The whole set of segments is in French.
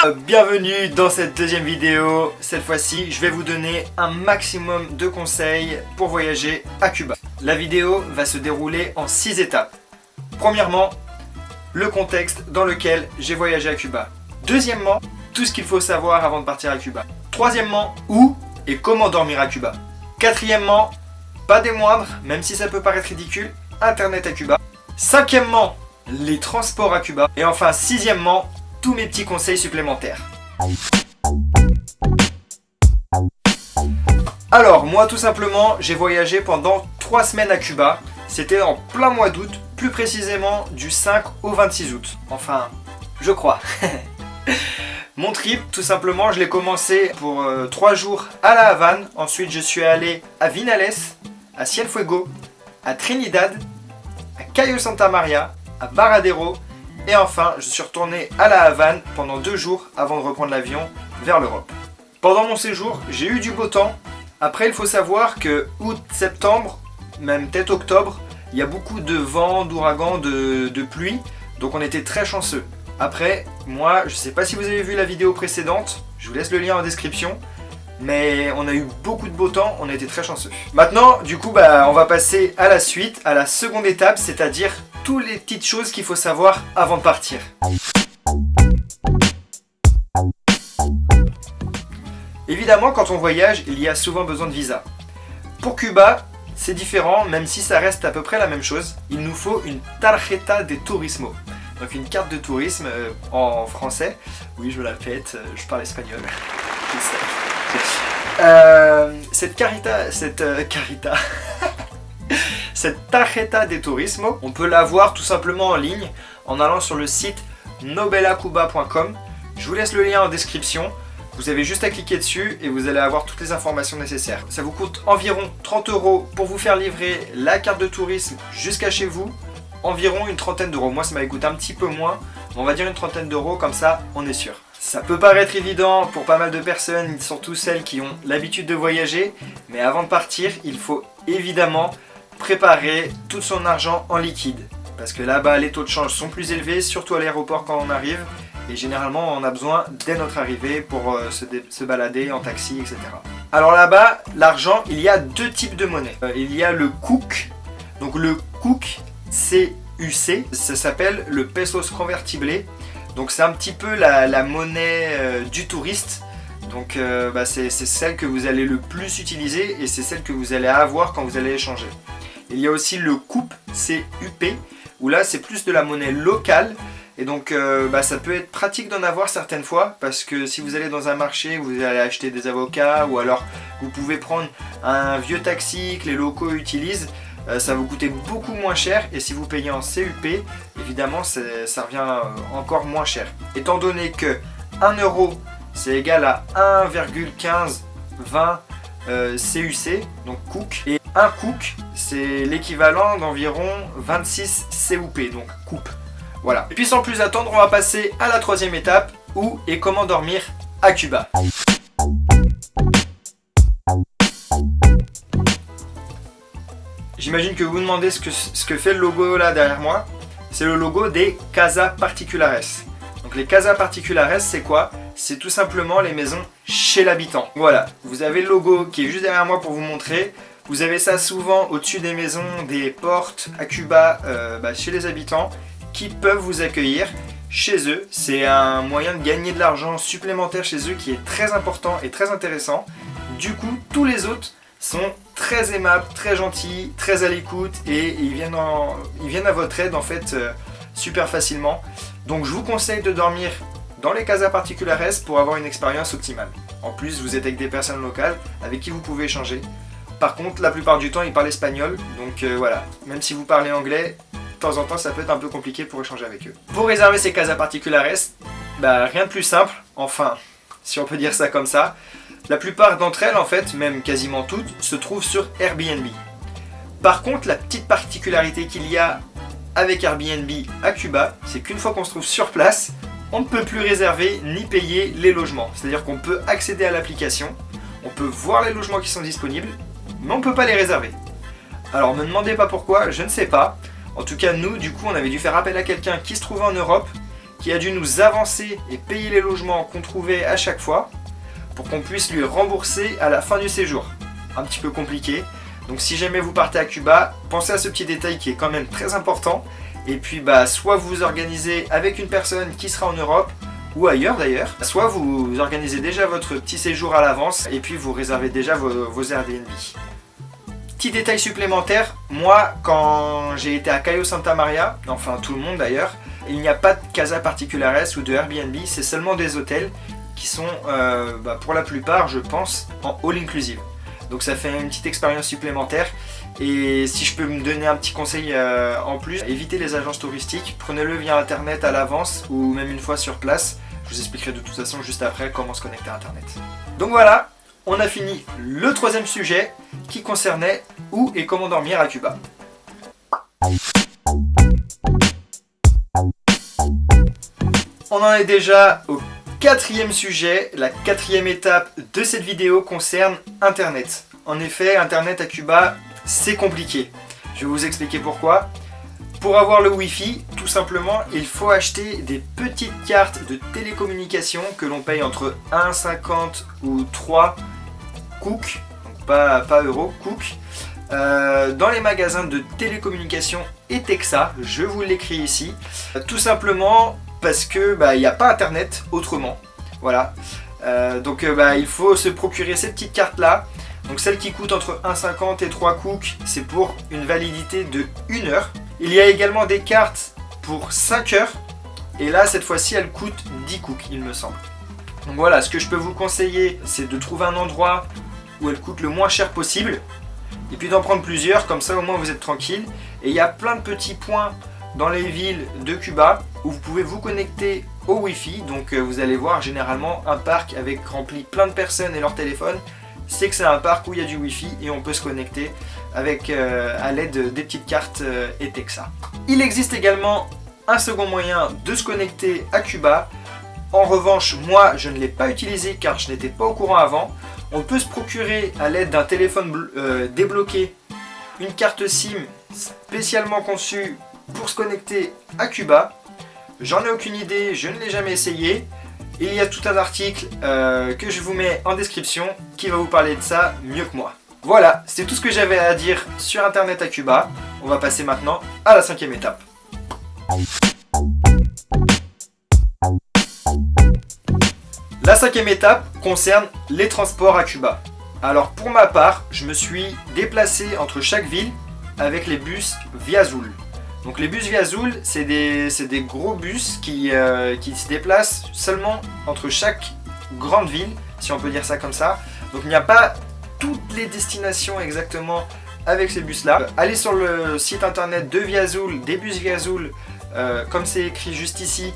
Bienvenue dans cette deuxième vidéo. Cette fois-ci, je vais vous donner un maximum de conseils pour voyager à Cuba. La vidéo va se dérouler en 6 étapes. Premièrement, le contexte dans lequel j'ai voyagé à Cuba. Deuxièmement, tout ce qu'il faut savoir avant de partir à Cuba. Troisièmement, où et comment dormir à Cuba. Quatrièmement, pas des moindres, même si ça peut paraître ridicule, Internet à Cuba. Cinquièmement, les transports à Cuba. Et enfin, sixièmement, tous mes petits conseils supplémentaires. Alors, moi tout simplement, j'ai voyagé pendant 3 semaines à Cuba. C'était en plein mois d'août, plus précisément du 5 au 26 août. Enfin, je crois. Mon trip, tout simplement, je l'ai commencé pour 3 jours à La Havane. Ensuite, je suis allé à Vinales, à Cienfuegos, à Trinidad, à Cayo Santa Maria, à Varadero. Et enfin, je suis retourné à La Havane pendant 2 jours avant de reprendre l'avion vers l'Europe. Pendant mon séjour, j'ai eu du beau temps. Après, il faut savoir que août, septembre, même peut-être octobre, il y a beaucoup de vent, d'ouragans, de pluie. Donc on était très chanceux. Après, moi, je sais pas si vous avez vu la vidéo précédente, je vous laisse le lien en description. Mais on a eu beaucoup de beau temps, on a été très chanceux. Maintenant, du coup, on va passer à la suite, à la seconde étape, c'est-à-dire toutes les petites choses qu'il faut savoir avant de partir. Évidemment, quand on voyage, il y a souvent besoin de visa. Pour Cuba, c'est différent, même si ça reste à peu près la même chose. Il nous faut une tarjeta de turismo. Donc une carte de tourisme en français. Oui, je la répète, je parle espagnol. Cette tarjeta de turismo, on peut l'avoir tout simplement en ligne en allant sur le site nobelacuba.com. Je vous laisse le lien en description. Vous avez juste à cliquer dessus et vous allez avoir toutes les informations nécessaires. Ça vous coûte environ 30 € pour vous faire livrer la carte de tourisme jusqu'à chez vous. Environ une trentaine d'euros. Moi, ça m'avait coûté un petit peu moins. On va dire une trentaine d'euros, comme ça, on est sûr. Ça peut paraître évident pour pas mal de personnes, surtout celles qui ont l'habitude de voyager. Mais avant de partir, il faut évidemment préparer tout son argent en liquide. Parce que là-bas, les taux de change sont plus élevés, surtout à l'aéroport quand on arrive. Et généralement, on a besoin dès notre arrivée pour se balader en taxi, etc. Alors là-bas, l'argent, il y a 2 types de monnaie. Il y a le CUC. Donc le CUC, CUC, ça s'appelle le pesos convertible. Donc c'est un petit peu la monnaie du touriste. Donc c'est celle que vous allez le plus utiliser et c'est celle que vous allez avoir quand vous allez échanger. Il y a aussi le CUP, CUP, où là c'est plus de la monnaie locale. Et donc ça peut être pratique d'en avoir certaines fois parce que si vous allez dans un marché, vous allez acheter des avocats ou alors vous pouvez prendre un vieux taxi que les locaux utilisent. Ça va vous coûter beaucoup moins cher et si vous payez en CUP, évidemment ça revient encore moins cher. Étant donné que 1 € c'est égal à 1,1520 CUC, donc CUC, et 1 CUC c'est l'équivalent d'environ 26 CUP, donc CUP. Voilà. Et puis sans plus attendre, on va passer à la troisième étape, où et comment dormir à Cuba. J'imagine que vous vous demandez ce que fait le logo là derrière moi. C'est le logo des Casas Particulares. Donc les Casas Particulares, c'est quoi? C'est tout simplement les maisons chez l'habitant. Voilà, vous avez le logo qui est juste derrière moi pour vous montrer. Vous avez ça souvent au-dessus des maisons, des portes à Cuba, chez les habitants qui peuvent vous accueillir chez eux. C'est un moyen de gagner de l'argent supplémentaire chez eux qui est très important et très intéressant. Du coup, tous les autres sont très aimables, très gentils, très à l'écoute et ils viennent à votre aide en fait super facilement. Donc je vous conseille de dormir dans les Casas Particulares pour avoir une expérience optimale. En plus, vous êtes avec des personnes locales avec qui vous pouvez échanger. Par contre, la plupart du temps, ils parlent espagnol, donc voilà. Même si vous parlez anglais, de temps en temps, ça peut être un peu compliqué pour échanger avec eux. Pour réserver ces Casas Particulares, rien de plus simple, enfin, si on peut dire ça comme ça. La plupart d'entre elles, en fait, même quasiment toutes, se trouvent sur Airbnb. Par contre, la petite particularité qu'il y a avec Airbnb à Cuba, c'est qu'une fois qu'on se trouve sur place, on ne peut plus réserver ni payer les logements. C'est-à-dire qu'on peut accéder à l'application, on peut voir les logements qui sont disponibles, mais on ne peut pas les réserver. Alors, ne me demandez pas pourquoi, je ne sais pas. En tout cas, nous, du coup, on avait dû faire appel à quelqu'un qui se trouvait en Europe qui a dû nous avancer et payer les logements qu'on trouvait à chaque fois pour qu'on puisse lui rembourser à la fin du séjour. Un petit peu compliqué. Donc si jamais vous partez à Cuba, pensez à ce petit détail qui est quand même très important. Et puis soit vous vous organisez avec une personne qui sera en Europe ou ailleurs d'ailleurs, soit vous organisez déjà votre petit séjour à l'avance et puis vous réservez déjà vos Airbnb. Petit détail supplémentaire, moi quand j'ai été à Cayo Santa Maria, enfin tout le monde d'ailleurs, il n'y a pas de casa particulares ou de Airbnb, c'est seulement des hôtels qui sont pour la plupart je pense en all inclusive. Donc ça fait une petite expérience supplémentaire. Et si je peux me donner un petit conseil en plus, évitez les agences touristiques, prenez-le via internet à l'avance ou même une fois sur place. Je vous expliquerai de toute façon juste après comment se connecter à internet. Donc voilà, on a fini le troisième sujet qui concernait où et comment dormir à Cuba. On en est déjà au quatrième sujet. La quatrième étape de cette vidéo concerne internet. En effet, internet à Cuba, c'est compliqué. Je vais vous expliquer pourquoi. Pour avoir le Wi-Fi, tout simplement, il faut acheter des petites cartes de télécommunication que l'on paye entre 1,50 ou 3 Cook, donc pas euros, Cook, dans les magasins de télécommunication Etexa, je vous l'écris ici, tout simplement parce que il n'y a pas internet autrement. Voilà. Donc il faut se procurer ces petites cartes là. Donc celle qui coûte entre 1,50 et 3 Cook, c'est pour une validité de 1 heure. Il y a également des cartes pour 5 heures. Et là, cette fois-ci, elle coûte 10 Cook, il me semble. Donc voilà, ce que je peux vous conseiller, c'est de trouver un endroit où elle coûte le moins cher possible. Et puis d'en prendre plusieurs, comme ça au moins vous êtes tranquille. Et il y a plein de petits points dans les villes de Cuba où vous pouvez vous connecter au Wi-Fi. Donc vous allez voir généralement un parc avec rempli plein de personnes et leur téléphone. C'est que c'est un parc où il y a du Wi-Fi et on peut se connecter avec, à l'aide des petites cartes Etexa. Il existe également un second moyen de se connecter à Cuba. En revanche, moi je ne l'ai pas utilisé car je n'étais pas au courant avant. On peut se procurer à l'aide d'un téléphone débloqué une carte SIM spécialement conçue pour se connecter à Cuba. J'en ai aucune idée, je ne l'ai jamais essayé. Il y a tout un article que je vous mets en description qui va vous parler de ça mieux que moi. Voilà, c'est tout ce que j'avais à dire sur internet à Cuba. On va passer maintenant à la cinquième étape. La cinquième étape concerne les transports à Cuba. Alors pour ma part, je me suis déplacé entre chaque ville avec les bus Via Azul. Donc les bus Via Azul, c'est des gros bus qui se déplacent seulement entre chaque grande ville, si on peut dire ça comme ça. Donc il n'y a pas toutes les destinations exactement avec ces bus-là. Allez sur le site internet de Via Azul, des bus Via Azul, comme c'est écrit juste ici,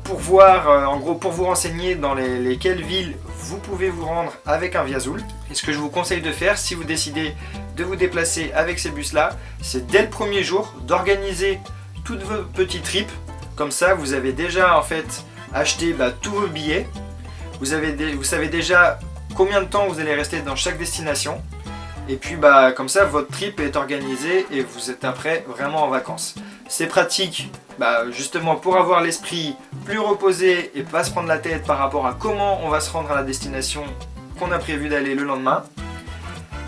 pour voir, en gros, pour vous renseigner dans lesquelles villes vous pouvez vous rendre avec un Via Azul. Et ce que je vous conseille de faire, si vous décidez de vous déplacer avec ces bus-là, c'est dès le premier jour d'organiser toutes vos petites trips. Comme ça, vous avez déjà en fait acheté tous vos billets. Vous savez déjà combien de temps vous allez rester dans chaque destination. Et puis comme ça, votre trip est organisé et vous êtes après vraiment en vacances. C'est pratique justement pour avoir l'esprit plus reposé et pas se prendre la tête par rapport à comment on va se rendre à la destination qu'on a prévu d'aller le lendemain.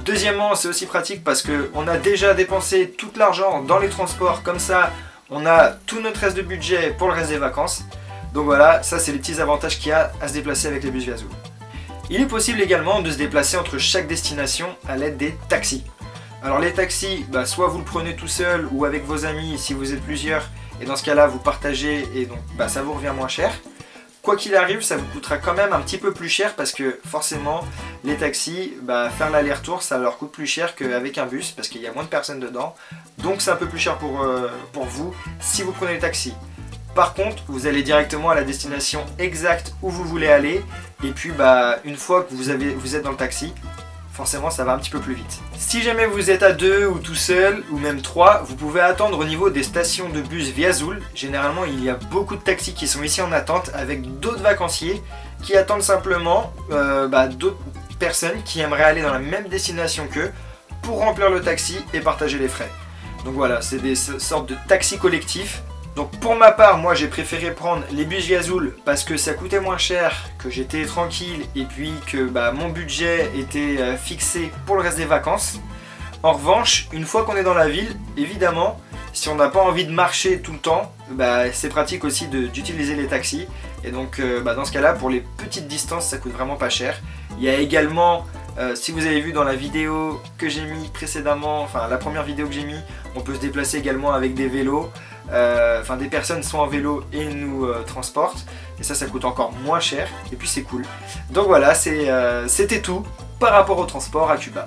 Deuxièmement, c'est aussi pratique parce qu'on a déjà dépensé tout l'argent dans les transports, comme ça on a tout notre reste de budget pour le reste des vacances. Donc voilà, ça c'est les petits avantages qu'il y a à se déplacer avec les bus Via Azul. Il est possible également de se déplacer entre chaque destination à l'aide des taxis. Alors les taxis, soit vous le prenez tout seul ou avec vos amis si vous êtes plusieurs, et dans ce cas là vous partagez et donc ça vous revient moins cher. Quoi qu'il arrive, ça vous coûtera quand même un petit peu plus cher parce que forcément les taxis, faire l'aller-retour ça leur coûte plus cher qu'avec un bus parce qu'il y a moins de personnes dedans. Donc c'est un peu plus cher pour vous si vous prenez le taxi. Par contre, vous allez directement à la destination exacte où vous voulez aller. Et puis une fois que vous êtes dans le taxi, forcément ça va un petit peu plus vite. Si jamais vous êtes à 2 ou tout seul, ou même 3, vous pouvez attendre au niveau des stations de bus Via Azul. Généralement il y a beaucoup de taxis qui sont ici en attente avec d'autres vacanciers qui attendent simplement d'autres personnes qui aimeraient aller dans la même destination qu'eux pour remplir le taxi et partager les frais. Donc voilà, c'est des sortes de taxis collectifs Donc pour ma part, moi j'ai préféré prendre les bus Gazul parce que ça coûtait moins cher, que j'étais tranquille et puis que mon budget était fixé pour le reste des vacances. En revanche, une fois qu'on est dans la ville, évidemment, si on n'a pas envie de marcher tout le temps, c'est pratique aussi d'utiliser les taxis. Et donc dans ce cas-là, pour les petites distances, ça coûte vraiment pas cher. Il y a également, si vous avez vu dans la vidéo que j'ai mis précédemment, enfin la première vidéo que j'ai mis, on peut se déplacer également avec des vélos. Des personnes sont en vélo et nous transportent. Et ça coûte encore moins cher. Et puis c'est cool. Donc voilà, c'était tout par rapport au transport à Cuba.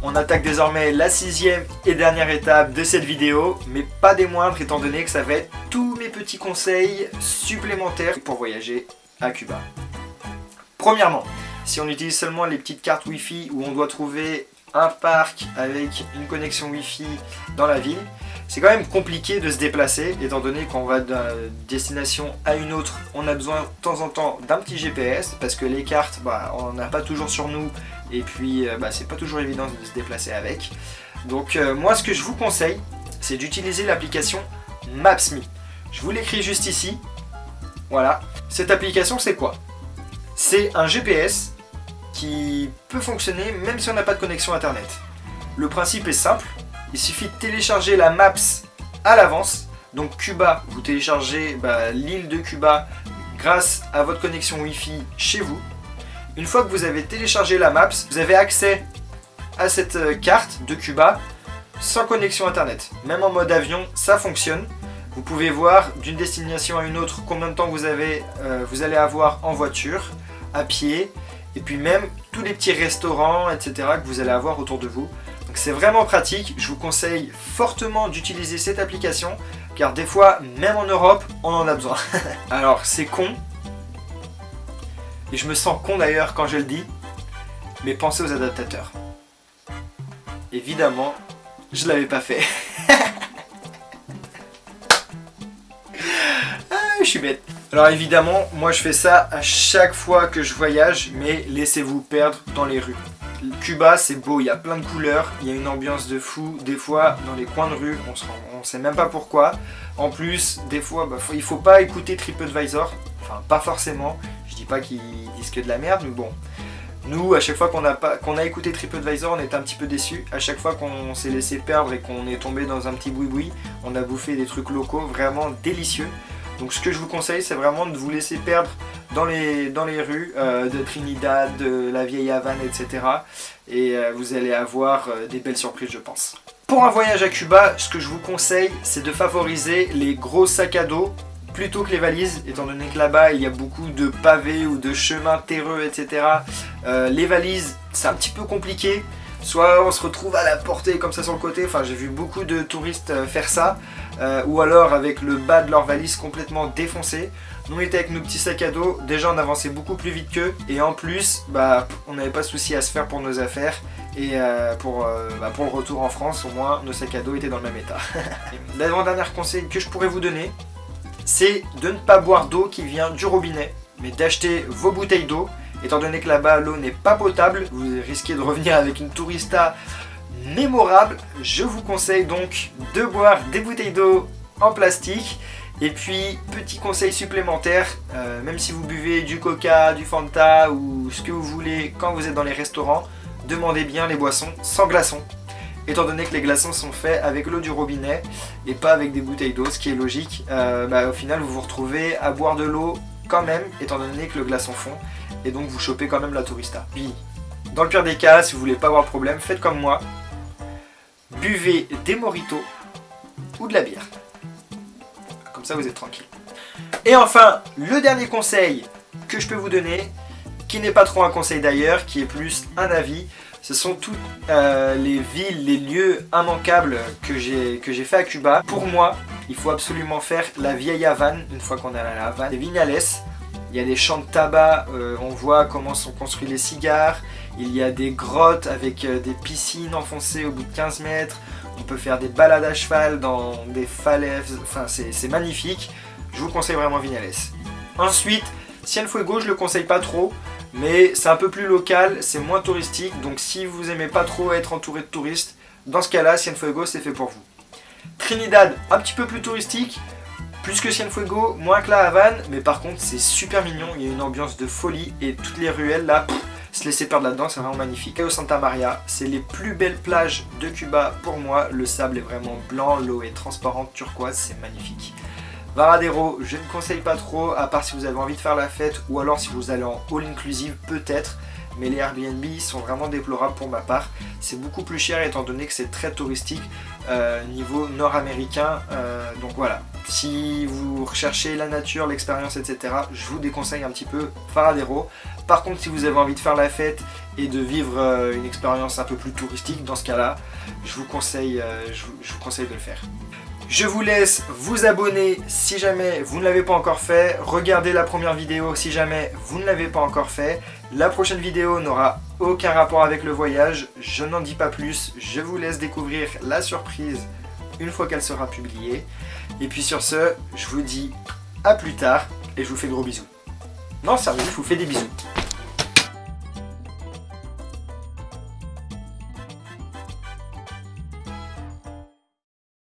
On attaque désormais la 6e et dernière étape de cette vidéo, mais pas des moindres étant donné que ça va être tous mes petits conseils supplémentaires pour voyager à Cuba. Premièrement, si on utilise seulement les petites cartes Wi-Fi où on doit trouver un parc avec une connexion Wi-Fi dans la ville, c'est quand même compliqué de se déplacer étant donné qu'on va d'une destination à une autre. On a besoin de temps en temps d'un petit GPS parce que les cartes, on n'en a pas toujours sur nous et puis c'est pas toujours évident de se déplacer avec. Donc moi ce que je vous conseille, c'est d'utiliser l'application Maps.me. Je vous l'écris juste ici. Voilà. Cette application c'est quoi? C'est un GPS qui peut fonctionner même si on n'a pas de connexion internet. Le principe est simple. Il suffit de télécharger la Maps à l'avance. Donc Cuba, vous téléchargez l'île de Cuba grâce à votre connexion Wi-Fi chez vous. Une fois que vous avez téléchargé la Maps, vous avez accès à cette carte de Cuba sans connexion internet. Même en mode avion, ça fonctionne. Vous pouvez voir d'une destination à une autre combien de temps vous allez avoir en voiture, à pied, et puis même tous les petits restaurants, etc. que vous allez avoir autour de vous. Donc c'est vraiment pratique, je vous conseille fortement d'utiliser cette application car des fois, même en Europe, on en a besoin. Alors c'est con, et je me sens con d'ailleurs quand je le dis, mais pensez aux adaptateurs. Évidemment, je l'avais pas fait. Je suis bête. Alors évidemment, moi je fais ça à chaque fois que je voyage, mais laissez-vous perdre dans les rues. Cuba c'est beau, il y a plein de couleurs, il y a une ambiance de fou, des fois dans les coins de rue, on sait même pas pourquoi. En plus, des fois, il faut pas écouter TripAdvisor, enfin pas forcément, je dis pas qu'ils disent que de la merde, mais bon. Nous, à chaque fois qu'on a écouté TripAdvisor, on était un petit peu déçus. À chaque fois qu'on s'est laissé perdre et qu'on est tombé dans un petit boui-boui, on a bouffé des trucs locaux vraiment délicieux. Donc ce que je vous conseille, c'est vraiment de vous laisser perdre dans les rues de Trinidad, de la vieille Havane, etc. Et vous allez avoir des belles surprises, je pense. Pour un voyage à Cuba, ce que je vous conseille, c'est de favoriser les gros sacs à dos plutôt que les valises, étant donné que là-bas, il y a beaucoup de pavés ou de chemins terreux, etc. Les valises, c'est un petit peu compliqué. Soit on se retrouve à la portée comme ça sur le côté, enfin j'ai vu beaucoup de touristes faire ça, ou alors avec le bas de leur valise complètement défoncé. Nous on était avec nos petits sacs à dos, déjà on avançait beaucoup plus vite qu'eux, et en plus on n'avait pas de souci à se faire pour nos affaires, et pour le retour en France au moins nos sacs à dos étaient dans le même état. L'avant-dernier conseil que je pourrais vous donner, c'est de ne pas boire d'eau qui vient du robinet, mais d'acheter vos bouteilles d'eau. Étant donné que là-bas l'eau n'est pas potable, vous risquez de revenir avec une tourista mémorable. Je vous conseille donc de boire des bouteilles d'eau en plastique. Et puis, petit conseil supplémentaire, même si vous buvez du coca, du Fanta ou ce que vous voulez quand vous êtes dans les restaurants, demandez bien les boissons sans glaçons. Étant donné que les glaçons sont faits avec l'eau du robinet et pas avec des bouteilles d'eau, ce qui est logique, au final vous vous retrouvez à boire de l'eau quand même, étant donné que le glaçon fond. Et donc vous chopez quand même la tourista. Puis, dans le pire des cas, si vous voulez pas avoir de problème, faites comme moi. Buvez des mojitos ou de la bière. Comme ça vous êtes tranquille. Et enfin, le dernier conseil que je peux vous donner, qui n'est pas trop un conseil d'ailleurs, qui est plus un avis, ce sont toutes les villes, les lieux immanquables que j'ai fait à Cuba. Pour moi, il faut absolument faire la vieille Havane, une fois qu'on est à la Havane, les Vignales. Il y a des champs de tabac, on voit comment sont construits les cigares. Il y a des grottes avec des piscines enfoncées au bout de 15 mètres. On peut faire des balades à cheval dans des falaises. Enfin, c'est magnifique. Je vous conseille vraiment Vignales. Ensuite, Cienfuegos, je le conseille pas trop. Mais c'est un peu plus local, c'est moins touristique. Donc si vous aimez pas trop être entouré de touristes, dans ce cas-là, Cienfuegos c'est fait pour vous. Trinidad, un petit peu plus touristique, plus que Cienfuegos, moins que la Havane, mais par contre c'est super mignon, il y a une ambiance de folie et toutes les ruelles là, se laisser perdre là-dedans, c'est vraiment magnifique. Et au Santa Maria, c'est les plus belles plages de Cuba pour moi, le sable est vraiment blanc, l'eau est transparente, turquoise, c'est magnifique. Varadero, je ne conseille pas trop, à part si vous avez envie de faire la fête ou alors si vous allez en all inclusive peut-être, mais les Airbnb sont vraiment déplorables pour ma part. C'est beaucoup plus cher étant donné que c'est très touristique niveau nord-américain, donc voilà. Si vous recherchez la nature, l'expérience, etc., je vous déconseille un petit peu Varadero. Par contre, si vous avez envie de faire la fête et de vivre une expérience un peu plus touristique, dans ce cas-là, je vous conseille de le faire. Je vous laisse vous abonner si jamais vous ne l'avez pas encore fait. Regardez la première vidéo si jamais vous ne l'avez pas encore fait. La prochaine vidéo n'aura aucun rapport avec le voyage. Je n'en dis pas plus. Je vous laisse découvrir la surprise une fois qu'elle sera publiée. Et puis sur ce, je vous dis à plus tard et je vous fais de gros bisous. Non, sérieux, je vous fais des bisous.